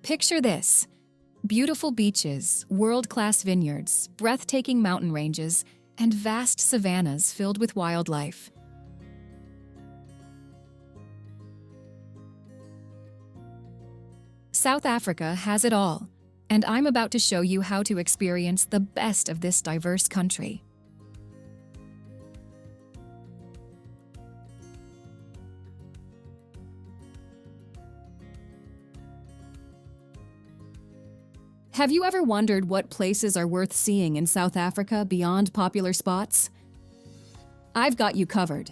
Picture this: beautiful beaches, world-class vineyards, breathtaking mountain ranges, and vast savannas filled with wildlife. South Africa has it all, and I'm about to show you how to experience the best of this diverse country. Have you ever wondered what places are worth seeing in South Africa beyond popular spots? I've got you covered.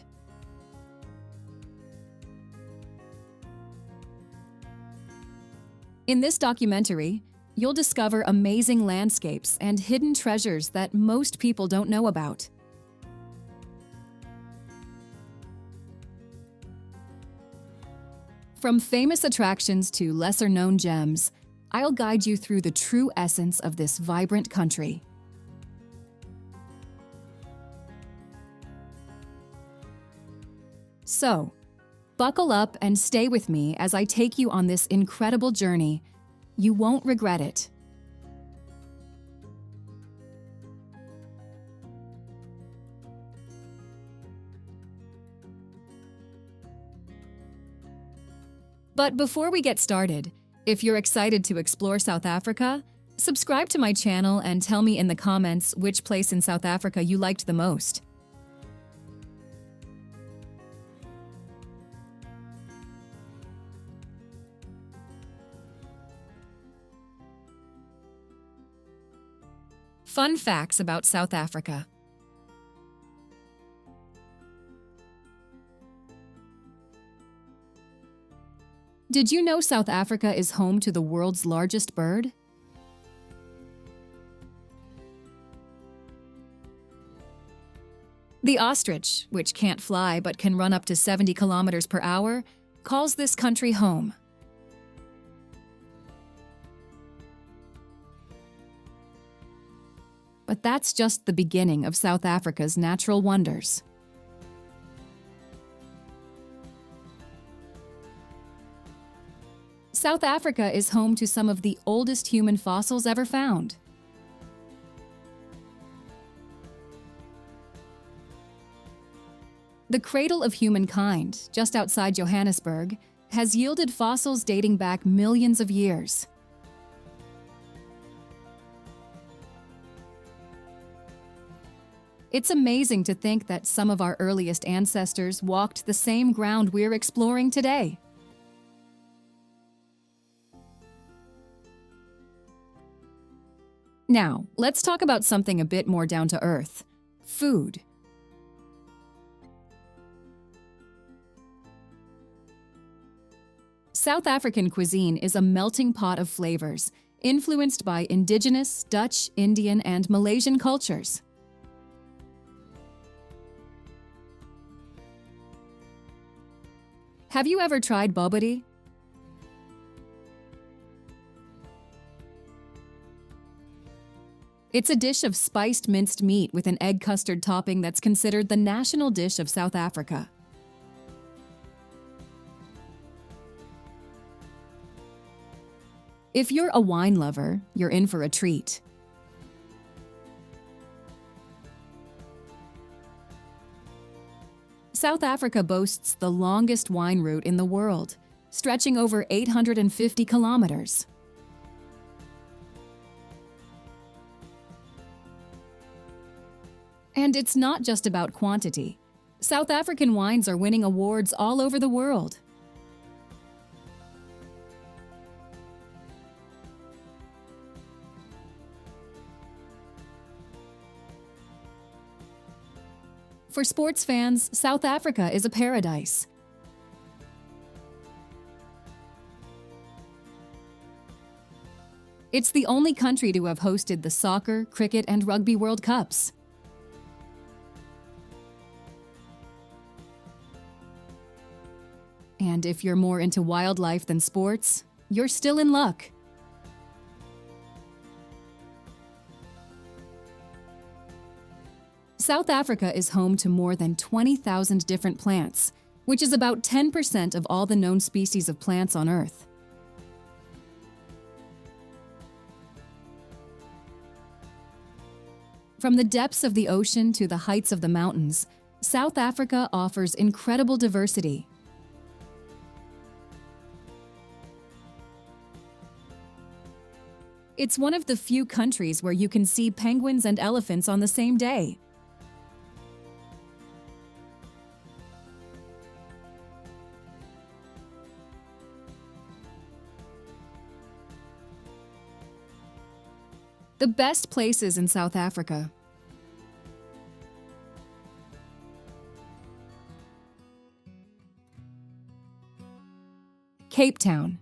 In this documentary, you'll discover amazing landscapes and hidden treasures that most people don't know about. From famous attractions to lesser-known gems, I'll guide you through the true essence of this vibrant country. So, buckle up and stay with me as I take you on this incredible journey. You won't regret it. But before we get started, if you're excited to explore South Africa, subscribe to my channel and tell me in the comments which place in South Africa you liked the most. Fun facts about South Africa. Did you know South Africa is home to the world's largest bird? The ostrich, which can't fly but can run up to 70 kilometers per hour, calls this country home. But that's just the beginning of South Africa's natural wonders. South Africa is home to some of the oldest human fossils ever found. The cradle of humankind, just outside Johannesburg, has yielded fossils dating back millions of years. It's amazing to think that some of our earliest ancestors walked the same ground we're exploring today. Now, let's talk about something a bit more down to earth: food. South African cuisine is a melting pot of flavors, influenced by indigenous, Dutch, Indian, and Malaysian cultures. Have you ever tried bobotie? It's a dish of spiced minced meat with an egg custard topping that's considered the national dish of South Africa. If you're a wine lover, you're in for a treat. South Africa boasts the longest wine route in the world, stretching over 850 kilometers. And it's not just about quantity. South African wines are winning awards all over the world. For sports fans, South Africa is a paradise. It's the only country to have hosted the soccer, cricket, and rugby World Cups. And if you're more into wildlife than sports, you're still in luck. South Africa is home to more than 20,000 different plants, which is about 10% of all the known species of plants on Earth. From the depths of the ocean to the heights of the mountains, South Africa offers incredible diversity. It's one of the few countries where you can see penguins and elephants on the same day. The best places in South Africa. Cape Town.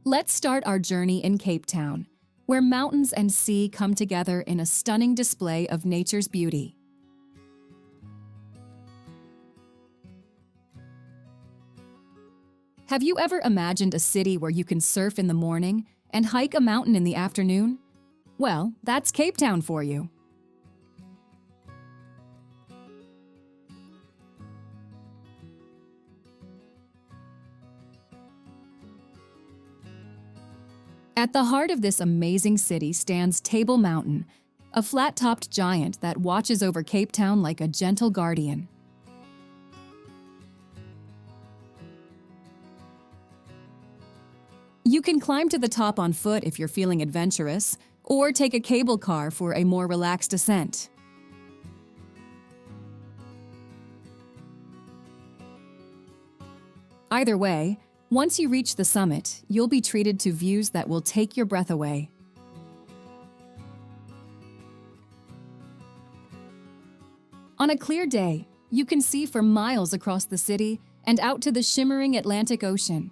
Let's start our journey in Cape Town, where mountains and sea come together in a stunning display of nature's beauty. Have you ever imagined a city where you can surf in the morning and hike a mountain in the afternoon? Well, that's Cape Town for you. At the heart of this amazing city stands Table Mountain, a flat-topped giant that watches over Cape Town like a gentle guardian. You can climb to the top on foot if you're feeling adventurous, or take a cable car for a more relaxed ascent. Either way, once you reach the summit, you'll be treated to views that will take your breath away. On a clear day, you can see for miles across the city and out to the shimmering Atlantic Ocean.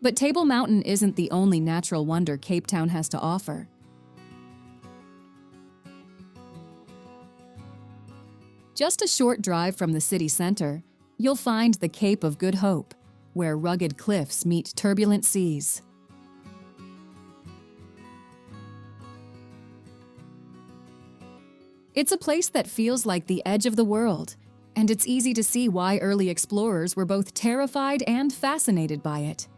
But Table Mountain isn't the only natural wonder Cape Town has to offer. Just a short drive from the city center, you'll find the Cape of Good Hope, where rugged cliffs meet turbulent seas. It's a place that feels like the edge of the world, and it's easy to see why early explorers were both terrified and fascinated by it.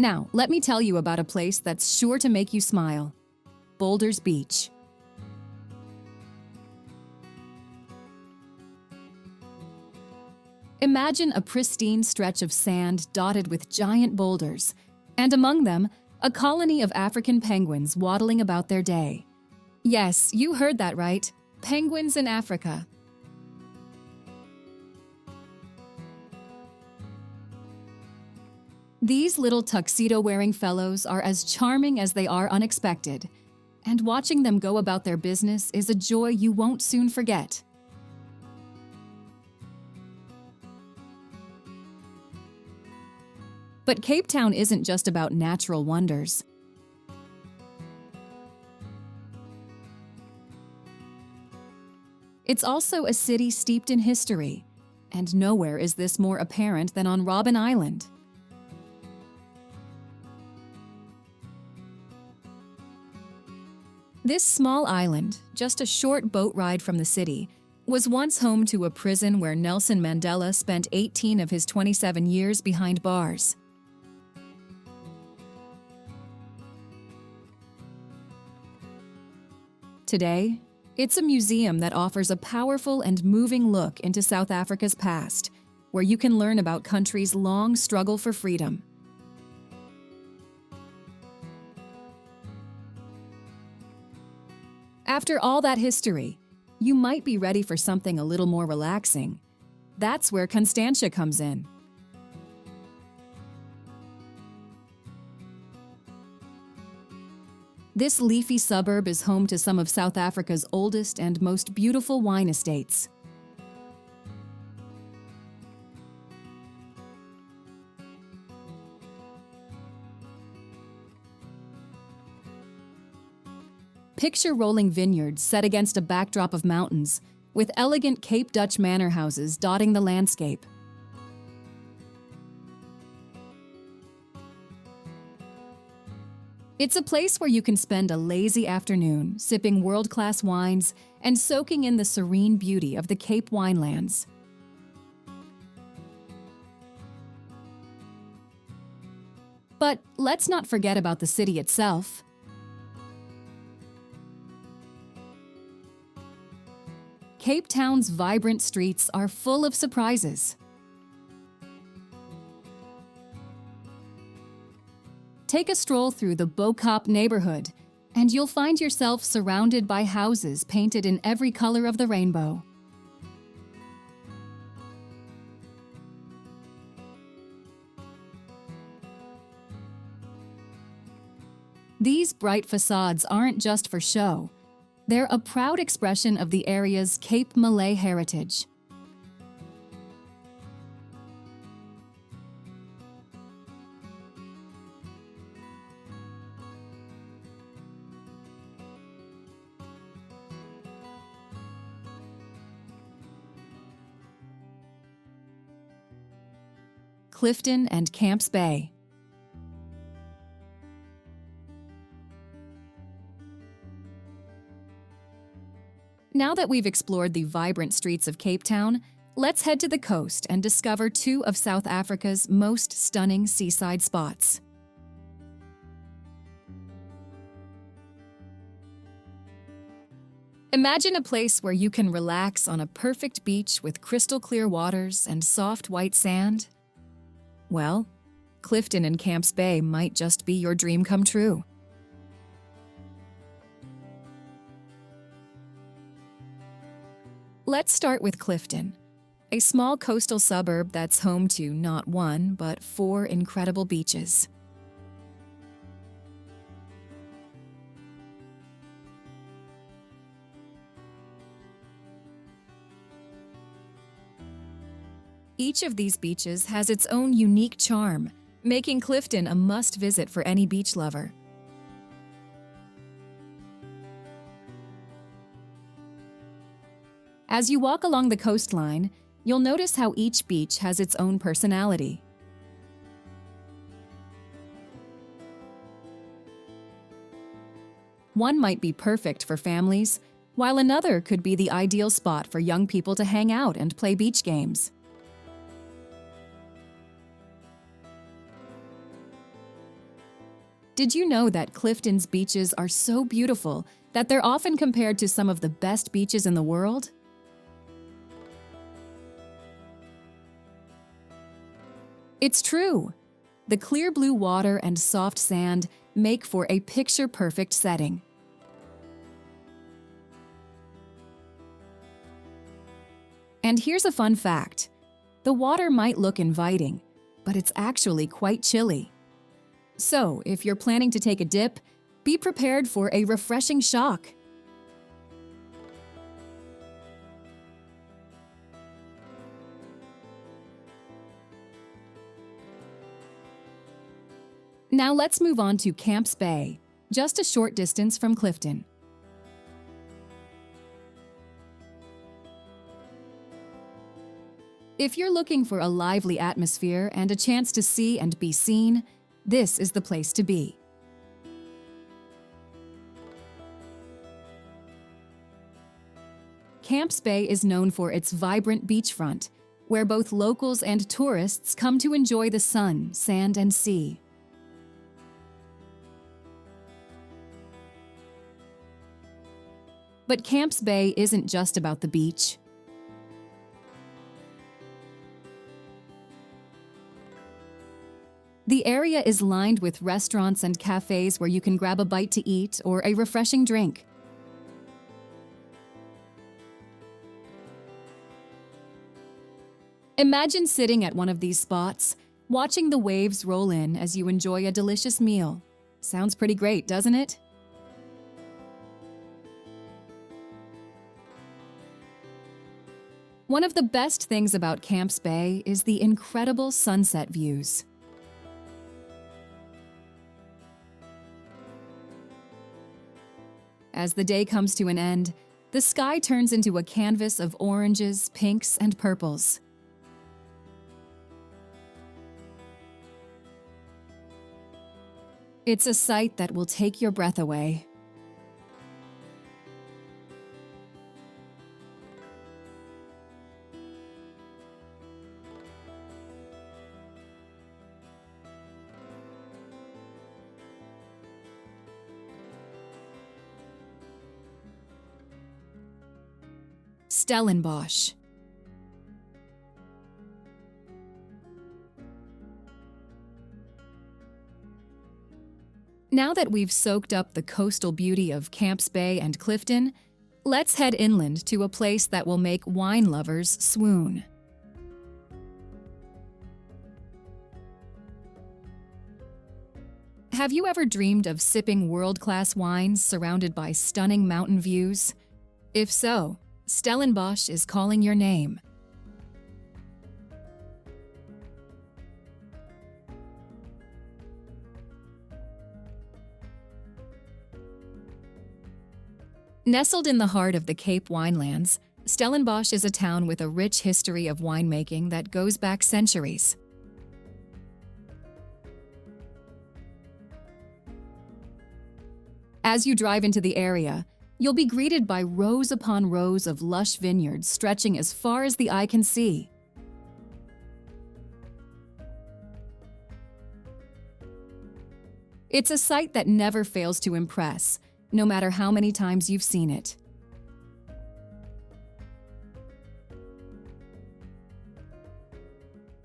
Now, let me tell you about a place that's sure to make you smile: Boulders Beach. Imagine a pristine stretch of sand dotted with giant boulders, and among them, a colony of African penguins waddling about their day. Yes, you heard that right. Penguins in Africa. These little tuxedo-wearing fellows are as charming as they are unexpected, and watching them go about their business is a joy you won't soon forget. But Cape Town isn't just about natural wonders. It's also a city steeped in history, and nowhere is this more apparent than on Robben Island. This small island, just a short boat ride from the city, was once home to a prison where Nelson Mandela spent 18 of his 27 years behind bars. Today, it's a museum that offers a powerful and moving look into South Africa's past, where you can learn about country's long struggle for freedom. After all that history, you might be ready for something a little more relaxing. That's where Constantia comes in. This leafy suburb is home to some of South Africa's oldest and most beautiful wine estates. Picture rolling vineyards set against a backdrop of mountains, with elegant Cape Dutch manor houses dotting the landscape. It's a place where you can spend a lazy afternoon sipping world-class wines and soaking in the serene beauty of the Cape Winelands. But let's not forget about the city itself. Cape Town's vibrant streets are full of surprises. Take a stroll through the Bo-Kaap neighborhood, and you'll find yourself surrounded by houses painted in every color of the rainbow. These bright facades aren't just for show. They're a proud expression of the area's Cape Malay heritage. Clifton and Camps Bay. Now that we've explored the vibrant streets of Cape Town, let's head to the coast and discover two of South Africa's most stunning seaside spots. Imagine a place where you can relax on a perfect beach with crystal clear waters and soft white sand. Well, Clifton and Camps Bay might just be your dream come true. Let's start with Clifton, a small coastal suburb that's home to not one, but 4 incredible beaches. Each of these beaches has its own unique charm, making Clifton a must-visit for any beach lover. As you walk along the coastline, you'll notice how each beach has its own personality. One might be perfect for families, while another could be the ideal spot for young people to hang out and play beach games. Did you know that Clifton's beaches are so beautiful that they're often compared to some of the best beaches in the world? It's true. The clear blue water and soft sand make for a picture-perfect setting. And here's a fun fact. The water might look inviting, but it's actually quite chilly. So, if you're planning to take a dip, be prepared for a refreshing shock. Now let's move on to Camps Bay, just a short distance from Clifton. If you're looking for a lively atmosphere and a chance to see and be seen, this is the place to be. Camps Bay is known for its vibrant beachfront, where both locals and tourists come to enjoy the sun, sand, and sea. But Camps Bay isn't just about the beach. The area is lined with restaurants and cafes where you can grab a bite to eat or a refreshing drink. Imagine sitting at one of these spots, watching the waves roll in as you enjoy a delicious meal. Sounds pretty great, doesn't it? One of the best things about Camps Bay is the incredible sunset views. As the day comes to an end, the sky turns into a canvas of oranges, pinks, and purples. It's a sight that will take your breath away. Stellenbosch. Now that we've soaked up the coastal beauty of Camps Bay and Clifton, let's head inland to a place that will make wine lovers swoon. Have you ever dreamed of sipping world-class wines surrounded by stunning mountain views? If so, Stellenbosch is calling your name. Nestled in the heart of the Cape Winelands, Stellenbosch is a town with a rich history of winemaking that goes back centuries. As you drive into the area, you'll be greeted by rows upon rows of lush vineyards stretching as far as the eye can see. It's a sight that never fails to impress, no matter how many times you've seen it.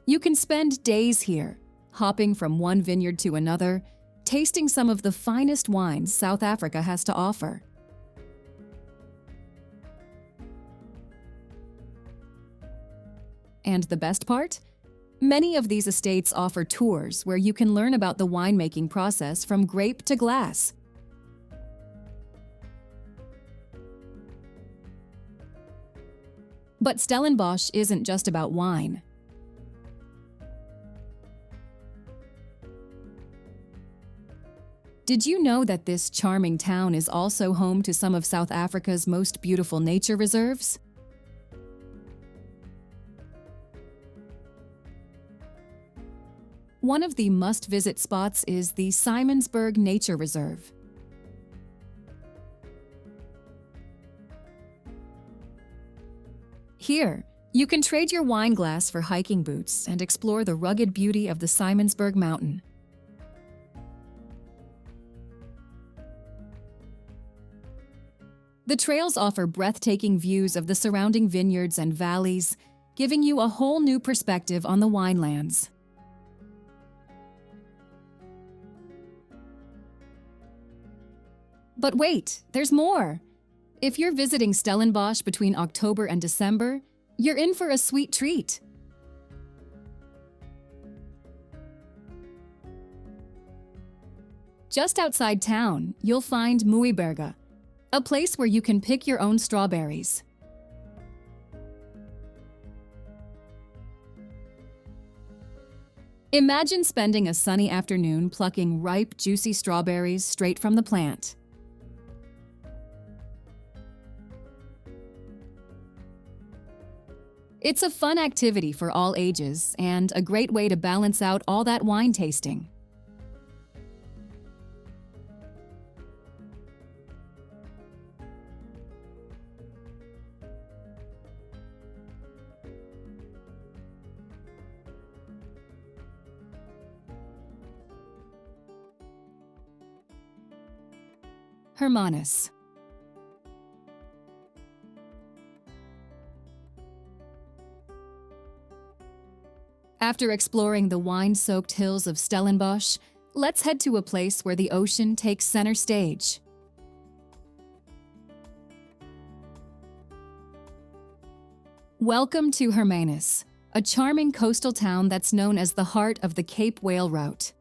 You can spend days here, hopping from one vineyard to another, tasting some of the finest wines South Africa has to offer. And the best part? Many of these estates offer tours where you can learn about the winemaking process from grape to glass. But Stellenbosch isn't just about wine. Did you know that this charming town is also home to some of South Africa's most beautiful nature reserves? One of the must-visit spots is the Simondsberg Nature Reserve. Here, you can trade your wine glass for hiking boots and explore the rugged beauty of the Simondsberg Mountain. The trails offer breathtaking views of the surrounding vineyards and valleys, giving you a whole new perspective on the winelands. But wait, there's more! If you're visiting Stellenbosch between October and December, you're in for a sweet treat. Just outside town, you'll find Mooiberge, a place where you can pick your own strawberries. Imagine spending a sunny afternoon plucking ripe, juicy strawberries straight from the plant. It's a fun activity for all ages and a great way to balance out all that wine tasting. Hermanus. After exploring the wine-soaked hills of Stellenbosch, let's head to a place where the ocean takes center stage. Welcome to Hermanus, a charming coastal town that's known as the heart of the Cape Whale Route.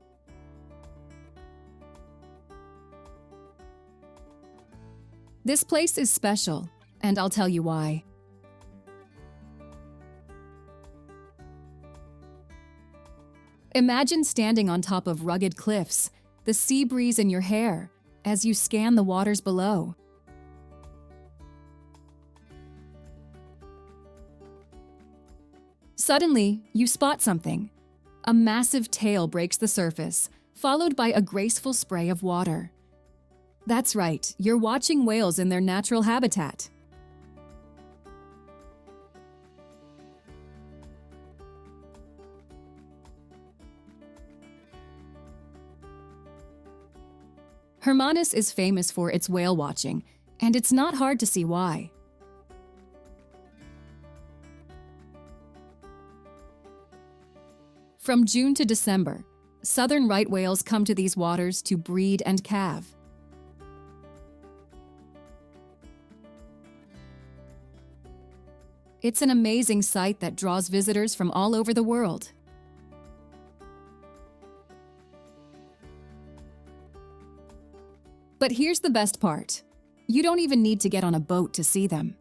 This place is special, and I'll tell you why. Imagine standing on top of rugged cliffs, the sea breeze in your hair, as you scan the waters below. Suddenly, you spot something. A massive tail breaks the surface, followed by a graceful spray of water. That's right, you're watching whales in their natural habitat. Hermanus is famous for its whale watching, and it's not hard to see why. From June to December, southern right whales come to these waters to breed and calve. It's an amazing sight that draws visitors from all over the world. But here's the best part. You don't even need to get on a boat to see them.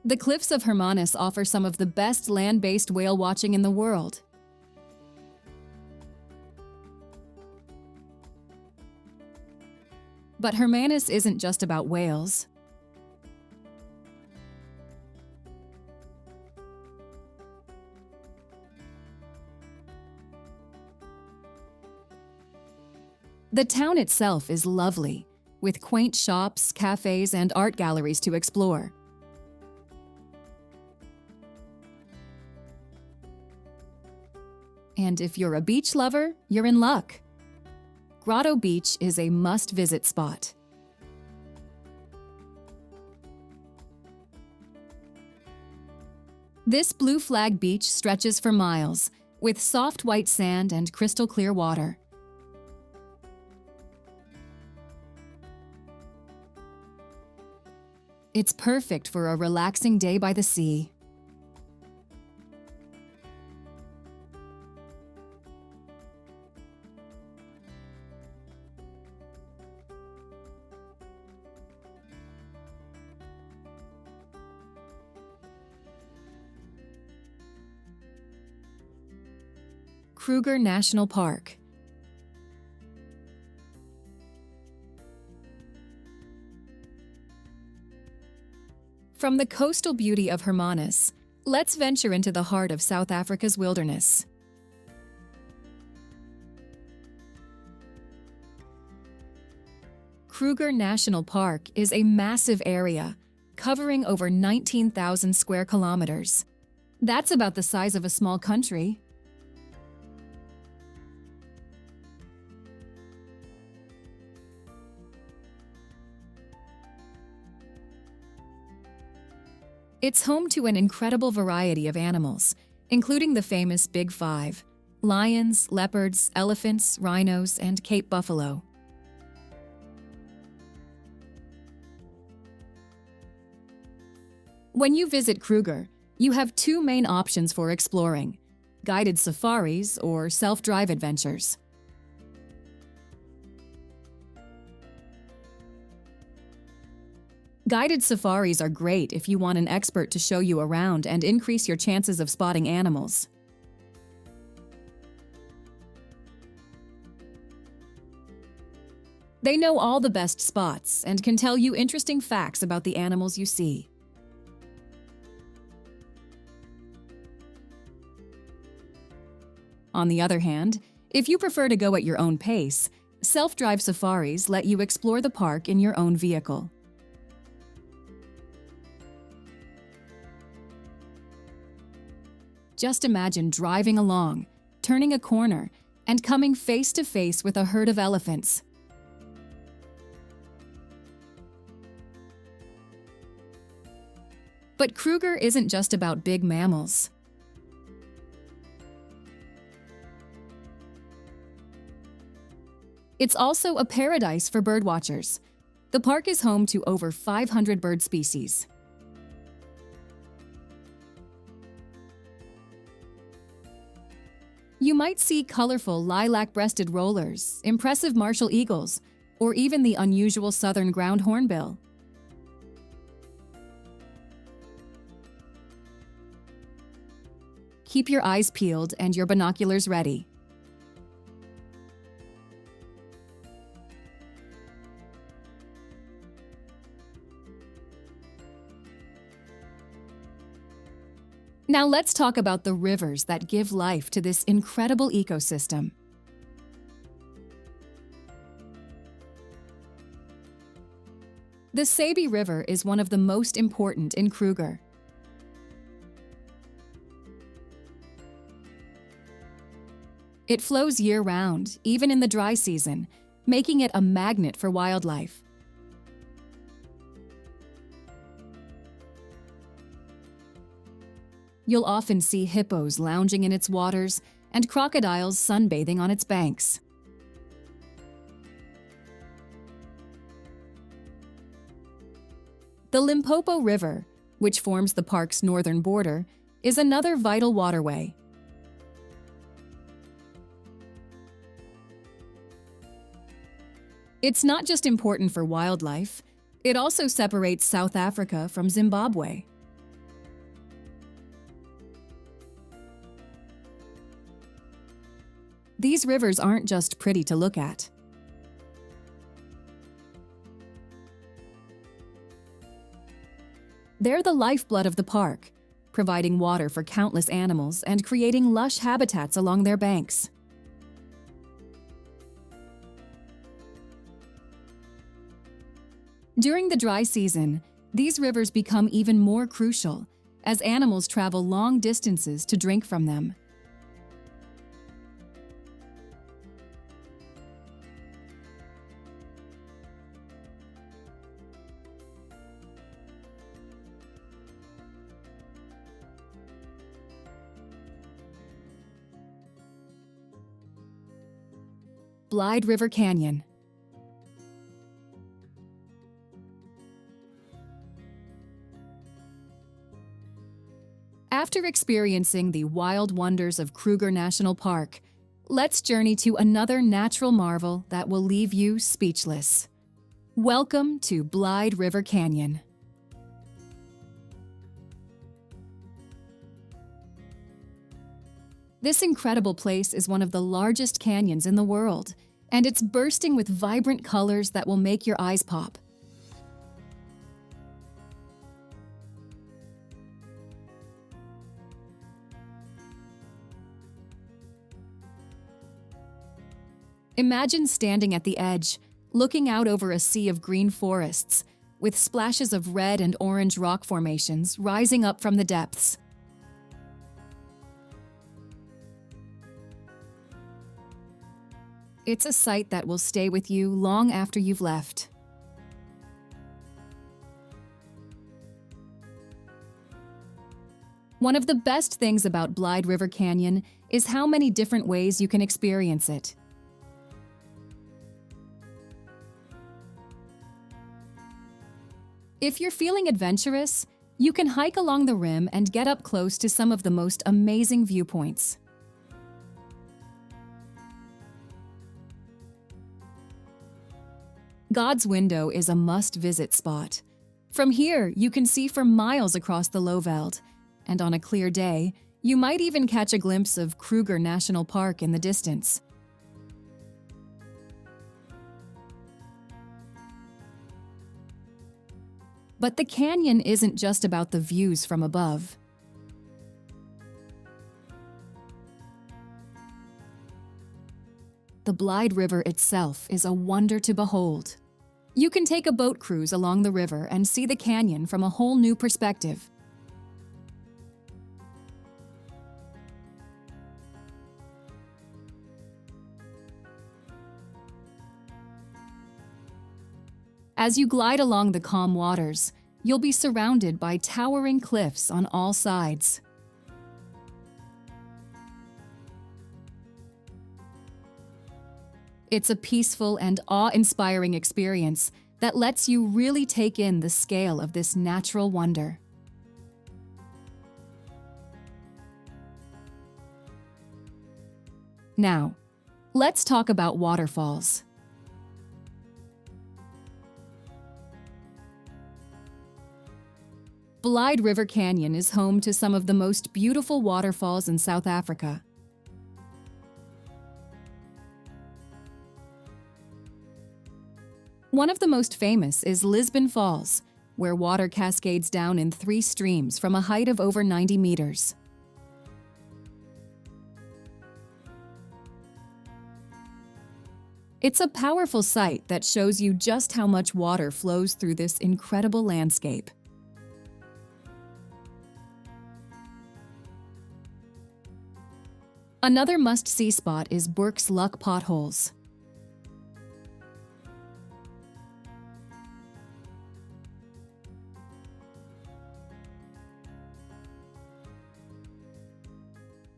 The cliffs of Hermanus offer some of the best land-based whale watching in the world. But Hermanus isn't just about whales. The town itself is lovely, with quaint shops, cafes, and art galleries to explore. And if you're a beach lover, you're in luck. Grotto Beach is a must-visit spot. This blue flag beach stretches for miles, with soft white sand and crystal clear water. It's perfect for a relaxing day by the sea. Kruger National Park. From the coastal beauty of Hermanus, let's venture into the heart of South Africa's wilderness. Kruger National Park is a massive area, covering over 19,000 square kilometers. That's about the size of a small country. It's home to an incredible variety of animals, including the famous Big Five: lions, leopards, elephants, rhinos, and Cape buffalo. When you visit Kruger, you have two main options for exploring: guided safaris or self-drive adventures. Guided safaris are great if you want an expert to show you around and increase your chances of spotting animals. They know all the best spots and can tell you interesting facts about the animals you see. On the other hand, if you prefer to go at your own pace, self-drive safaris let you explore the park in your own vehicle. Just imagine driving along, turning a corner, and coming face to face with a herd of elephants. But Kruger isn't just about big mammals. It's also a paradise for birdwatchers. The park is home to over 500 bird species. You might see colorful lilac-breasted rollers, impressive martial eagles, or even the unusual southern ground hornbill. Keep your eyes peeled and your binoculars ready. Now let's talk about the rivers that give life to this incredible ecosystem. The Sabi River is one of the most important in Kruger. It flows year-round, even in the dry season, making it a magnet for wildlife. You'll often see hippos lounging in its waters and crocodiles sunbathing on its banks. The Limpopo River, which forms the park's northern border, is another vital waterway. It's not just important for wildlife, it also separates South Africa from Zimbabwe. These rivers aren't just pretty to look at. They're the lifeblood of the park, providing water for countless animals and creating lush habitats along their banks. During the dry season, these rivers become even more crucial as animals travel long distances to drink from them. Blide River Canyon. After experiencing the wild wonders of Kruger National Park, let's journey to another natural marvel that will leave you speechless. Welcome to Blide River Canyon. This incredible place is one of the largest canyons in the world, and it's bursting with vibrant colors that will make your eyes pop. Imagine standing at the edge, looking out over a sea of green forests, with splashes of red and orange rock formations rising up from the depths. It's a sight that will stay with you long after you've left. One of the best things about Blide River Canyon is how many different ways you can experience it. If you're feeling adventurous, you can hike along the rim and get up close to some of the most amazing viewpoints. God's Window is a must-visit spot. From here, you can see for miles across the Lowveld, and on a clear day, you might even catch a glimpse of Kruger National Park in the distance. But the canyon isn't just about the views from above. The Blide River itself is a wonder to behold. You can take a boat cruise along the river and see the canyon from a whole new perspective. As you glide along the calm waters, you'll be surrounded by towering cliffs on all sides. It's a peaceful and awe-inspiring experience that lets you really take in the scale of this natural wonder. Now, let's talk about waterfalls. Blide River Canyon is home to some of the most beautiful waterfalls in South Africa. One of the most famous is Lisbon Falls, where water cascades down in 3 streams from a height of over 90 meters. It's a powerful sight that shows you just how much water flows through this incredible landscape. Another must-see spot is Burke's Luck Potholes.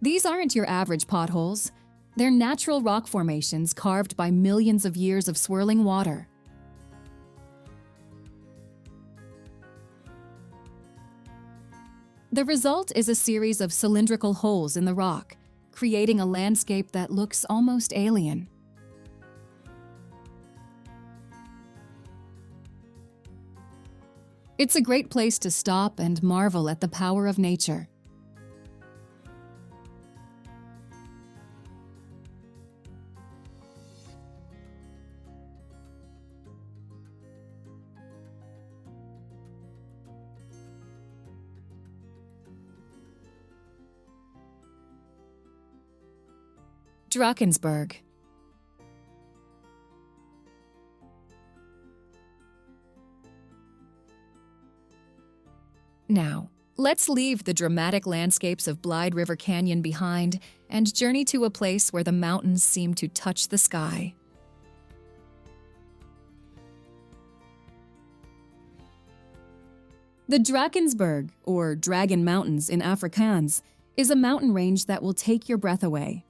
These aren't your average potholes. They're natural rock formations carved by millions of years of swirling water. The result is a series of cylindrical holes in the rock, creating a landscape that looks almost alien. It's a great place to stop and marvel at the power of nature. Drakensberg. Now, let's leave the dramatic landscapes of Blide River Canyon behind and journey to a place where the mountains seem to touch the sky. The Drakensberg, or Dragon Mountains in Afrikaans, is a mountain range that will take your breath away.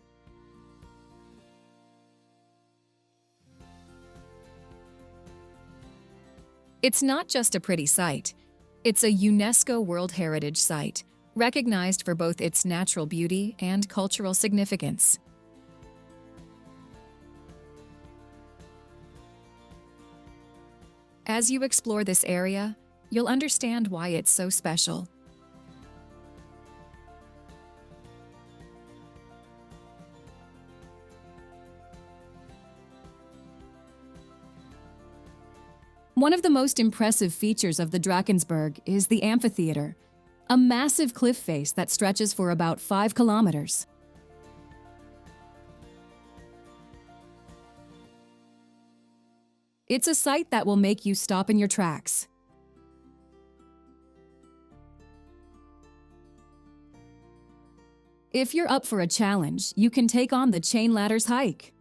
It's not just a pretty sight. It's a UNESCO World Heritage Site, recognized for both its natural beauty and cultural significance. As you explore this area, you'll understand why it's so special. One of the most impressive features of the Drakensberg is the amphitheater, a massive cliff face that stretches for about 5 kilometers. It's a sight that will make you stop in your tracks. If you're up for a challenge, you can take on the chain ladders hike.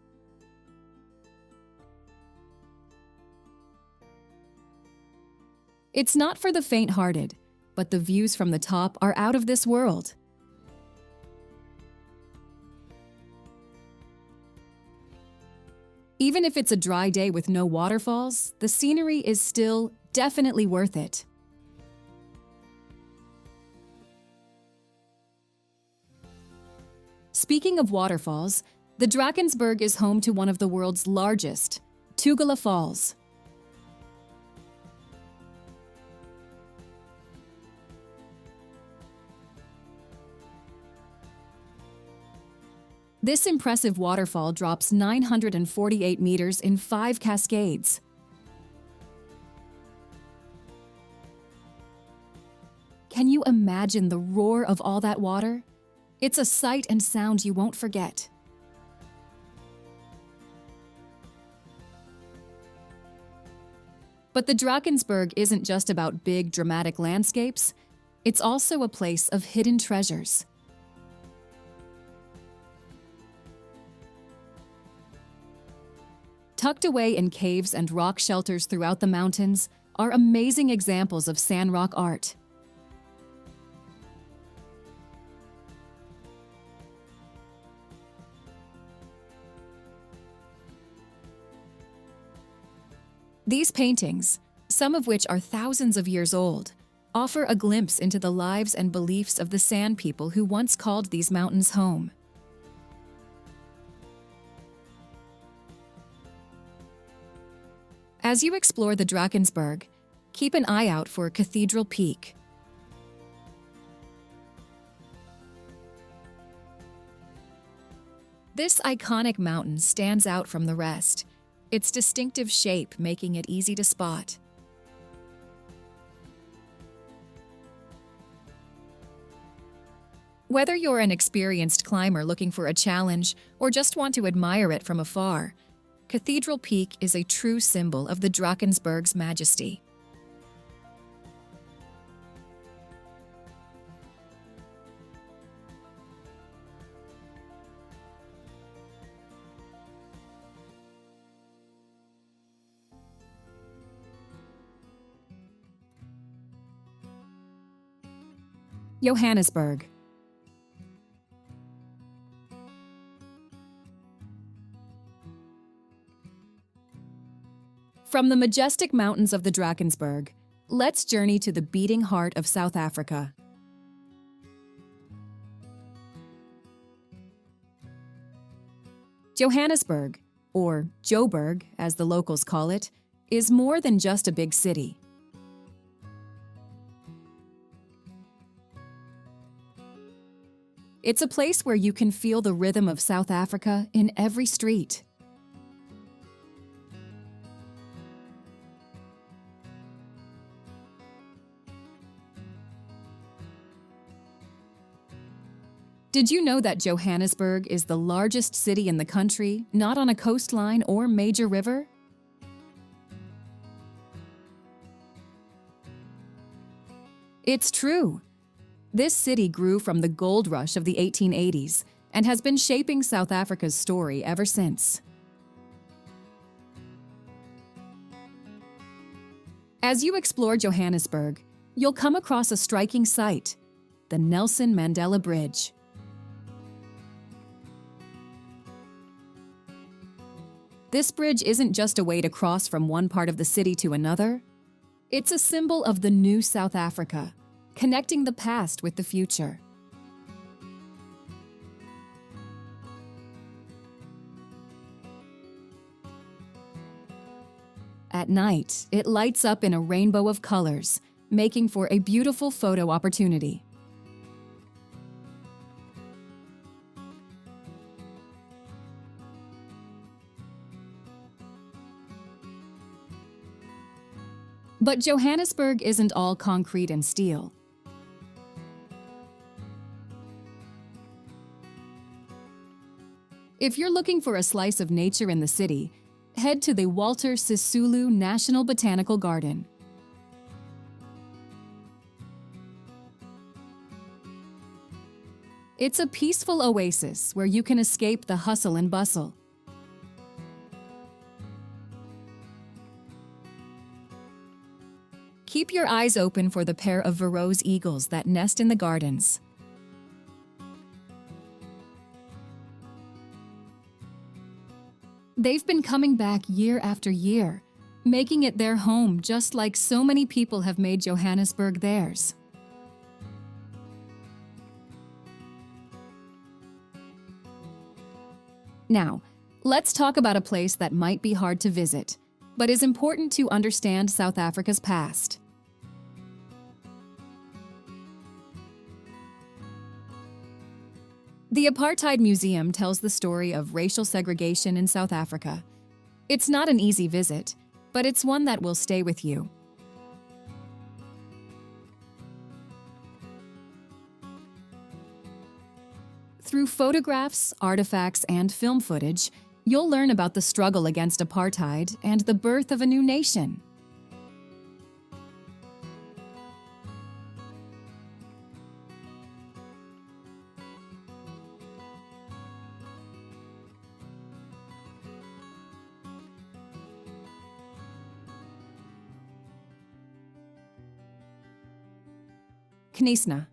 It's not for the faint-hearted, but the views from the top are out of this world. Even if it's a dry day with no waterfalls, the scenery is still definitely worth it. Speaking of waterfalls, the Drakensberg is home to one of the world's largest, Tugela Falls. This impressive waterfall drops 948 meters in 5 cascades. Can you imagine the roar of all that water? It's a sight and sound you won't forget. But the Drakensberg isn't just about big, dramatic landscapes. It's also a place of hidden treasures. Tucked away in caves and rock shelters throughout the mountains are amazing examples of sandrock art. These paintings, some of which are thousands of years old, offer a glimpse into the lives and beliefs of the Sand people who once called these mountains home. As you explore the Drakensberg, keep an eye out for Cathedral Peak. This iconic mountain stands out from the rest, its distinctive shape making it easy to spot. Whether you're an experienced climber looking for a challenge or just want to admire it from afar, Cathedral Peak is a true symbol of the Drakensberg's majesty. Johannesburg. From the majestic mountains of the Drakensberg, let's journey to the beating heart of South Africa. Johannesburg, or Joburg as the locals call it, is more than just a big city. It's a place where you can feel the rhythm of South Africa in every street. Did you know that Johannesburg is the largest city in the country, not on a coastline or major river? It's true. This city grew from the gold rush of the 1880s and has been shaping South Africa's story ever since. As you explore Johannesburg, you'll come across a striking sight, the Nelson Mandela Bridge. This bridge isn't just a way to cross from one part of the city to another. It's a symbol of the new South Africa, connecting the past with the future. At night, it lights up in a rainbow of colors, making for a beautiful photo opportunity. But Johannesburg isn't all concrete and steel. If you're looking for a slice of nature in the city, head to the Walter Sisulu National Botanical Garden. It's a peaceful oasis where you can escape the hustle and bustle. Keep your eyes open for the pair of Verreaux's eagles that nest in the gardens. They've been coming back year after year, making it their home just like so many people have made Johannesburg theirs. Now, let's talk about a place that might be hard to visit, but is important to understand South Africa's past. The Apartheid Museum tells the story of racial segregation in South Africa. It's not an easy visit, but it's one that will stay with you. Through photographs, artifacts, and film footage, you'll learn about the struggle against apartheid and the birth of a new nation. Knysna.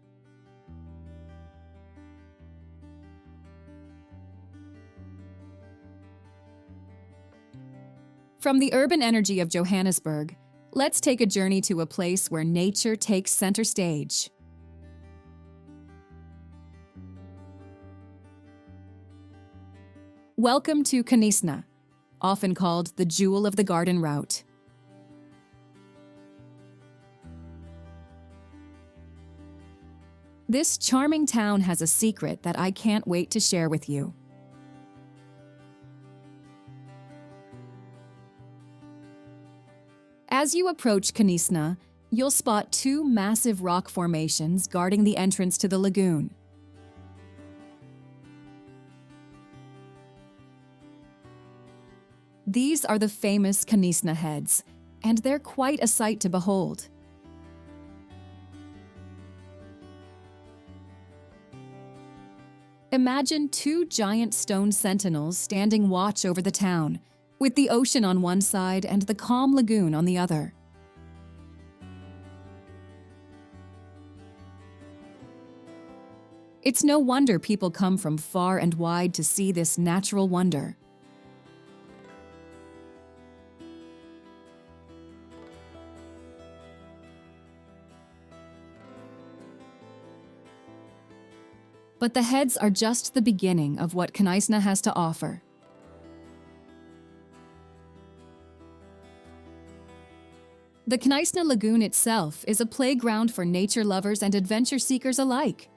From the urban energy of Johannesburg, let's take a journey to a place where nature takes center stage. Welcome to Knysna, often called the Jewel of the Garden Route. This charming town has a secret that I can't wait to share with you. As you approach Knysna, you'll spot two massive rock formations guarding the entrance to the lagoon. These are the famous Kanisna heads, and they're quite a sight to behold. Imagine two giant stone sentinels standing watch over the town, with the ocean on one side and the calm lagoon on the other. It's no wonder people come from far and wide to see this natural wonder. But the heads are just the beginning of what Kanisna has to offer. The Kanisna Lagoon itself is a playground for nature lovers and adventure seekers alike.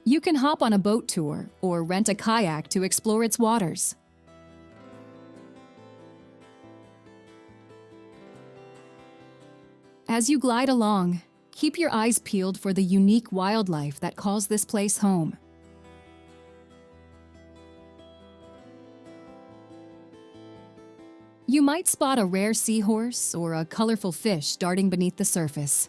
You can hop on a boat tour or rent a kayak to explore its waters. As you glide along, keep your eyes peeled for the unique wildlife that calls this place home. You might spot a rare seahorse or a colorful fish darting beneath the surface.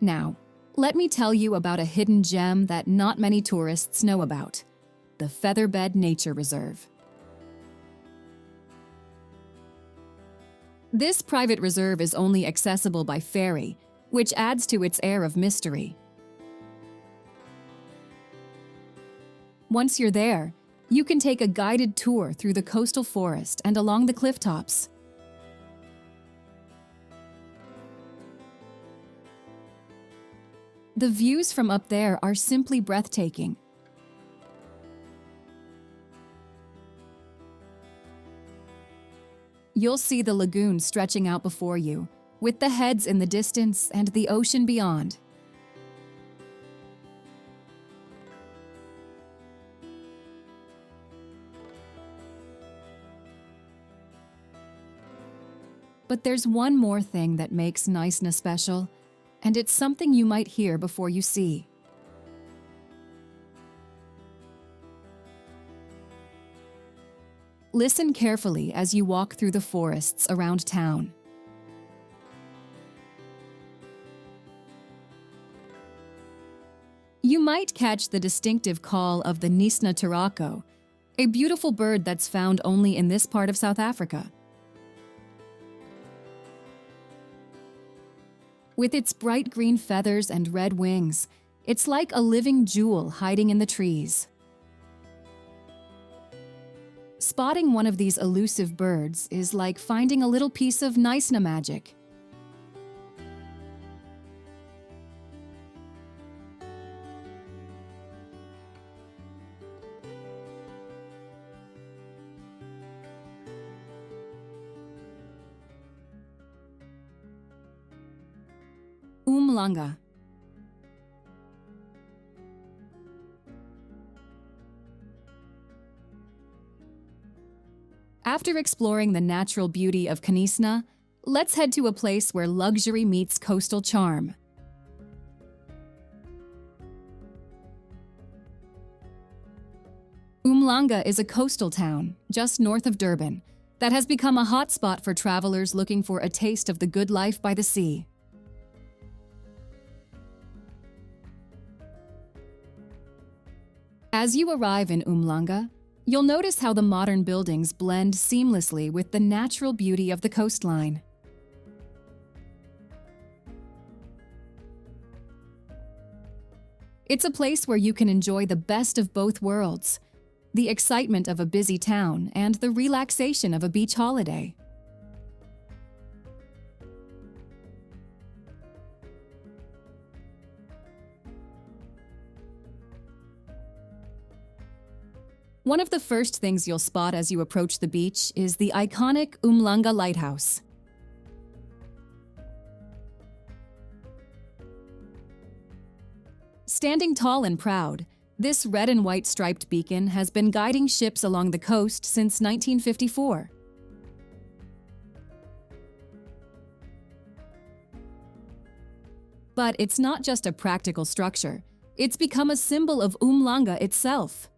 Now, let me tell you about a hidden gem that not many tourists know about: the Featherbed Nature Reserve. This private reserve is only accessible by ferry, which adds to its air of mystery. Once you're there, you can take a guided tour through the coastal forest and along the cliff tops. The views from up there are simply breathtaking. You'll see the lagoon stretching out before you, with the heads in the distance and the ocean beyond. But there's one more thing that makes Kanisna special, and it's something you might hear before you see. Listen carefully as you walk through the forests around town. You might catch the distinctive call of the Nisna Turako, a beautiful bird that's found only in this part of South Africa. With its bright green feathers and red wings, it's like a living jewel hiding in the trees. Spotting one of these elusive birds is like finding a little piece of Kanisna magic. Umanga. After exploring the natural beauty of Kanisna, let's head to a place where luxury meets coastal charm. Umanga is a coastal town, just north of Durban, that has become a hotspot for travelers looking for a taste of the good life by the sea. As you arrive in Umanga, you'll notice how the modern buildings blend seamlessly with the natural beauty of the coastline. It's a place where you can enjoy the best of both worlds: the excitement of a busy town and the relaxation of a beach holiday. One of the first things you'll spot as you approach the beach is the iconic Umanga Lighthouse. Standing tall and proud, this red and white striped beacon has been guiding ships along the coast since 1954. But it's not just a practical structure. It's become a symbol of Umanga itself.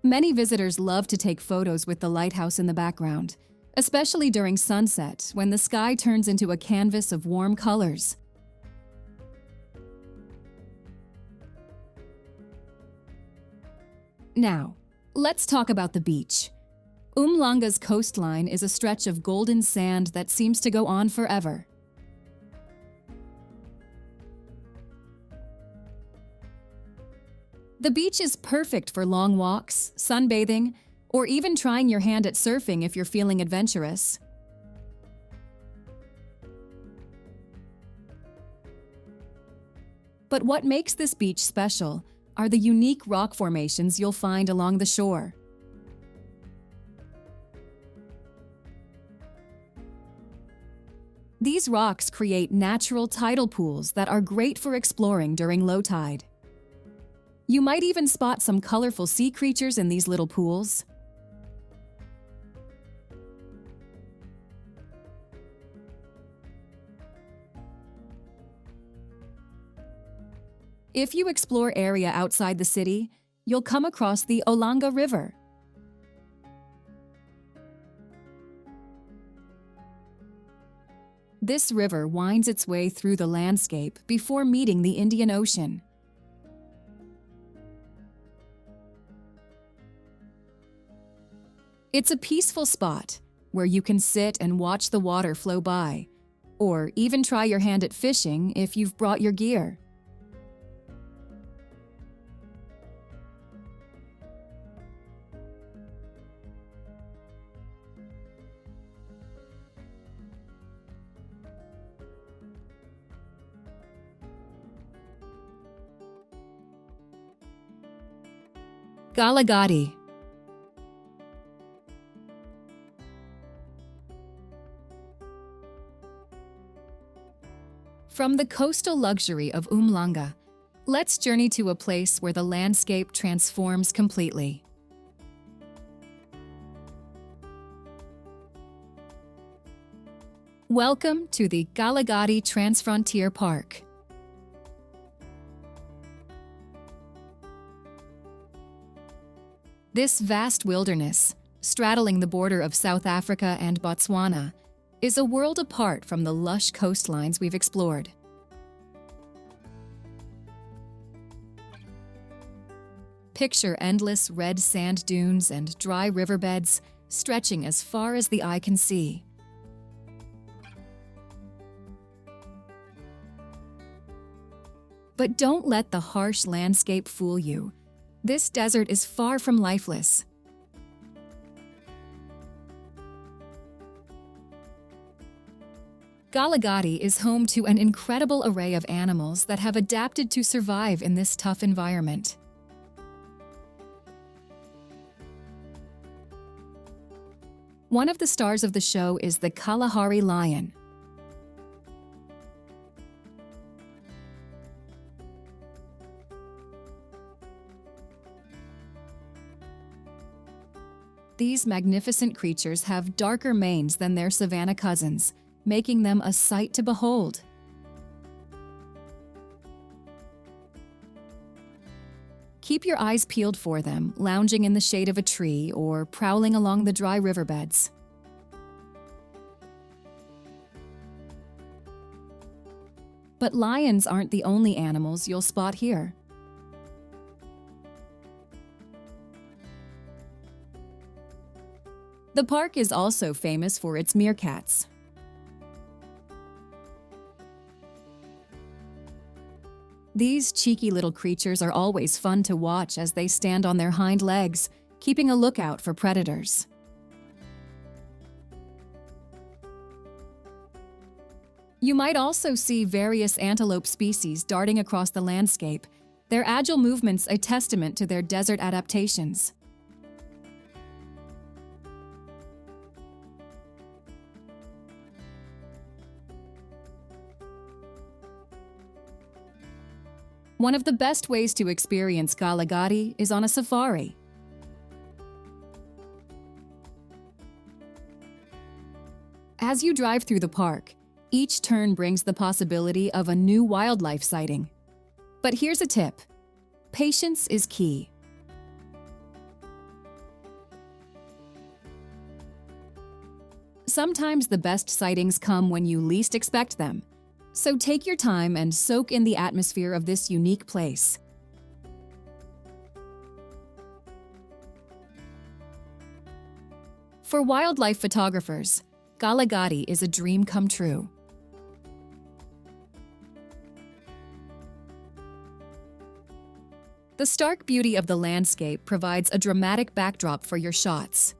Many visitors love to take photos with the lighthouse in the background, especially during sunset when the sky turns into a canvas of warm colors. Now, let's talk about the beach. Umlanga's coastline is a stretch of golden sand that seems to go on forever. The beach is perfect for long walks, sunbathing, or even trying your hand at surfing if you're feeling adventurous. But what makes this beach special are the unique rock formations you'll find along the shore. These rocks create natural tidal pools that are great for exploring during low tide. You might even spot some colorful sea creatures in these little pools. If you explore area outside the city, you'll come across the Umanga River. This river winds its way through the landscape before meeting the Indian Ocean. It's a peaceful spot where you can sit and watch the water flow by, or even try your hand at fishing if you've brought your gear. Galagadi. From the coastal luxury of Umanga, let's journey to a place where the landscape transforms completely. Welcome to the Galagadi Transfrontier Park. This vast wilderness, straddling the border of South Africa and Botswana, is a world apart from the lush coastlines we've explored. Picture endless red sand dunes and dry riverbeds stretching as far as the eye can see. But don't let the harsh landscape fool you. This desert is far from lifeless. Galagadi is home to an incredible array of animals that have adapted to survive in this tough environment. One of the stars of the show is the Kalahari lion. These magnificent creatures have darker manes than their savanna cousins, making them a sight to behold. Keep your eyes peeled for them, lounging in the shade of a tree or prowling along the dry riverbeds. But lions aren't the only animals you'll spot here. The park is also famous for its meerkats. These cheeky little creatures are always fun to watch as they stand on their hind legs, keeping a lookout for predators. You might also see various antelope species darting across the landscape, their agile movements a testament to their desert adaptations. One of the best ways to experience Galagadi is on a safari. As you drive through the park, each turn brings the possibility of a new wildlife sighting. But here's a tip. Patience is key. Sometimes the best sightings come when you least expect them. So take your time and soak in the atmosphere of this unique place. For wildlife photographers, Galagadi is a dream come true. The stark beauty of the landscape provides a dramatic backdrop for your shots.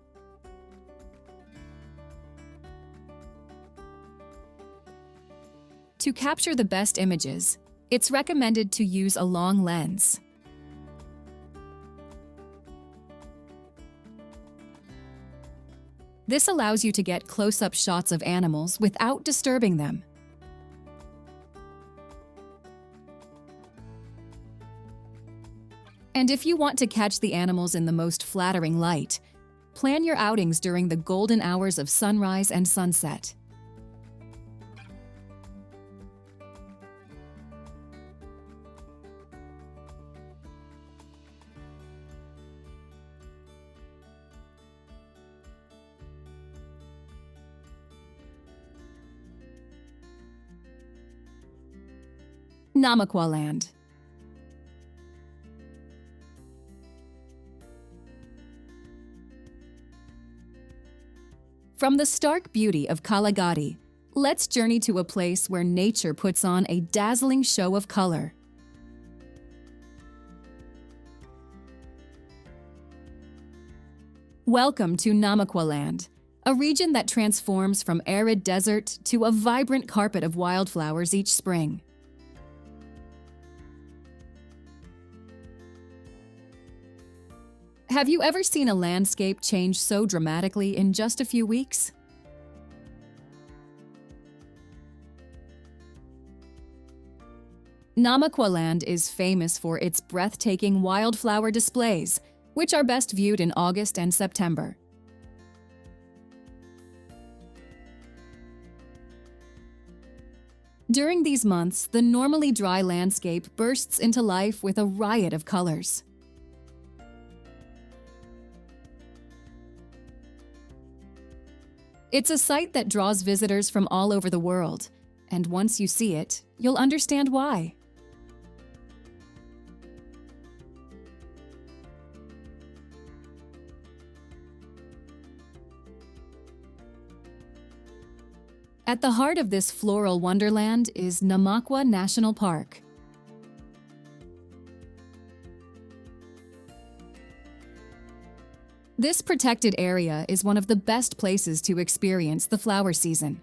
To capture the best images, it's recommended to use a long lens. This allows you to get close-up shots of animals without disturbing them. And if you want to catch the animals in the most flattering light, plan your outings during the golden hours of sunrise and sunset. Namaka Land. From the stark beauty of Kalagadi, let's journey to a place where nature puts on a dazzling show of color. Welcome to Namaka Land, a region that transforms from arid desert to a vibrant carpet of wildflowers each spring. Have you ever seen a landscape change so dramatically in just a few weeks? Namaka Land is famous for its breathtaking wildflower displays, which are best viewed in August and September. During these months, the normally dry landscape bursts into life with a riot of colors. It's a sight that draws visitors from all over the world, and once you see it, you'll understand why. At the heart of this floral wonderland is Namaka National Park. This protected area is one of the best places to experience the flower season.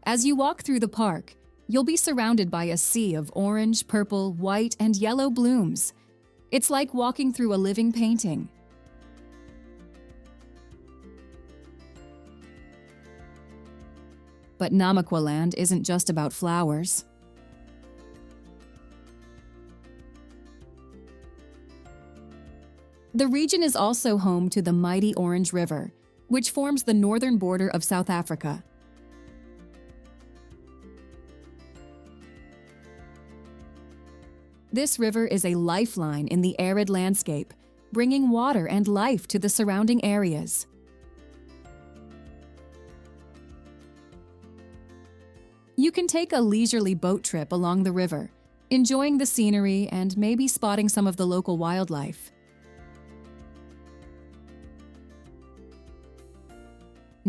As you walk through the park, you'll be surrounded by a sea of orange, purple, white, and yellow blooms. It's like walking through a living painting. But Namaka Land isn't just about flowers. The region is also home to the mighty Orange River, which forms the northern border of South Africa. This river is a lifeline in the arid landscape, bringing water and life to the surrounding areas. You can take a leisurely boat trip along the river, enjoying the scenery and maybe spotting some of the local wildlife.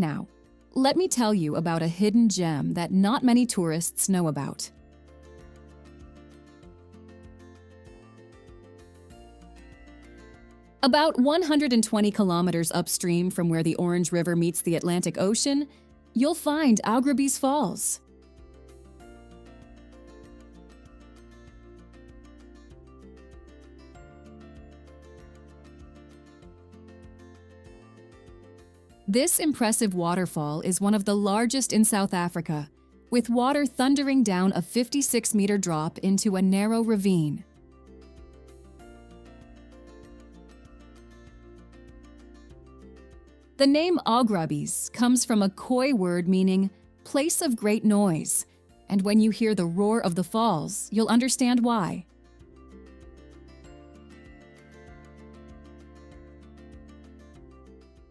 Now, let me tell you about a hidden gem that not many tourists know about. About 120 kilometers upstream from where the Orange River meets the Atlantic Ocean, you'll find Augrabies Falls. This impressive waterfall is one of the largest in South Africa, with water thundering down a 56-meter drop into a narrow ravine. The name Agrabis comes from a Khoi word meaning place of great noise, and when you hear the roar of the falls, you'll understand why.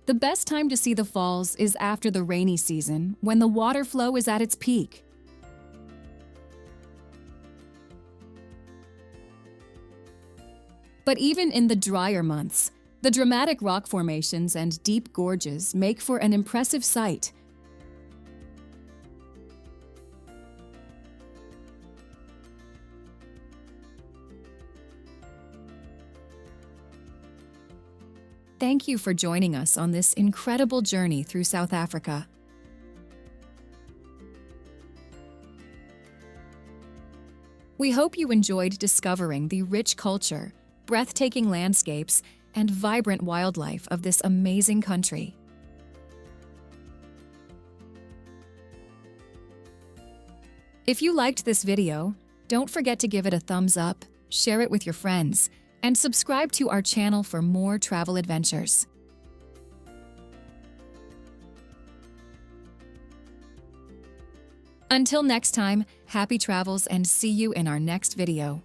The best time to see the falls is after the rainy season, when the water flow is at its peak. But even in the drier months, the dramatic rock formations and deep gorges make for an impressive sight. Thank you for joining us on this incredible journey through South Africa. We hope you enjoyed discovering the rich culture, breathtaking landscapes, and vibrant wildlife of this amazing country. If you liked this video, don't forget to give it a thumbs up, share it with your friends, and subscribe to our channel for more travel adventures. Until next time, happy travels and see you in our next video.